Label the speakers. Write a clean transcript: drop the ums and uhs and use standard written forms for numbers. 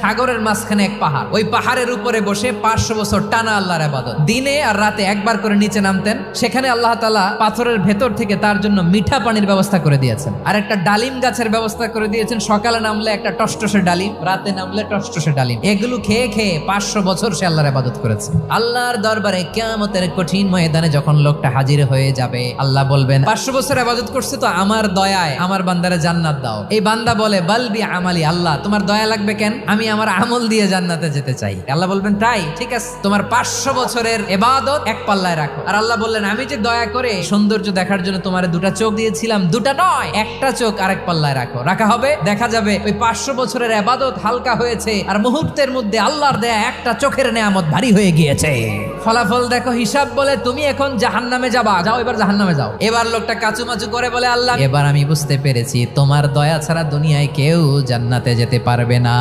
Speaker 1: সাগরের মাঝখানে এক পাহাড়, ওই পাহাড়ের উপরে বসে 500 বছর টানা আল্লাহর ইবাদত। দিনে আর রাতে একবার করে নিচে নামতেন। সেখানে আল্লাহ তাআলা পাথরের ভেতর থেকে তার জন্য মিঠা পানির ব্যবস্থা করে দিয়েছেন, আর একটা ডালিম গাছের ব্যবস্থা করে দিয়েছেন। সকালে নামলে একটা টসটসে ডালিম, রাতে নামলে টসটসে ডালিম। এগুলো খেয়ে খেয়ে 500 বছর সে আল্লাহর ইবাদত করেছে। আল্লাহর দরবারে কিয়ামতের কঠিন ময়দানে যখন লোকটা হাজির হয়ে যাবে, আল্লাহ বলবেন 500 বছর ইবাদত করছে তো আমার দয়ায় আমার বান্দারে জান্নাত দাও। এই বান্দা বলে বালবি আমালি, আল্লাহ তোমার দয়া লাগবে কেন? আমি আমার আমল দিয়ে জান্নাতে যেতে চাই। আল্লাহ বলবেন তাই, ঠিক আছে, তোমার 500 বছরের ইবাদত এক পাল্লায় রাখো। আর আল্লাহ বললেন আমি যে দয়া করে সৌন্দর্য দেখার জন্য তোমারে 2টা চোখ দিয়েছিলাম, 2টা নয়, একটা চোখ আরেক পাল্লায় রাখো। রাখা হবে, দেখা যাবে ওই 500 বছরের ইবাদত হালকা হয়েছে, আর মুহূর্তের মধ্যে আল্লাহর দেয়া একটা চোখের নেয়ামত ভারী হয়ে গিয়েছে। ফলাফল দেখো, হিসাব বলে তুমি এখন জাহান্নামে যাবা, যাও এবার জাহান্নামে যাও। এবার লোকটা কাচুমাচু করে বলে আল্লাহ এবার আমি বুঝতে পেরেছি তোমার দয়া ছাড়া দুনিয়ায় কেউ জান্নাতে যেতে পারবে না।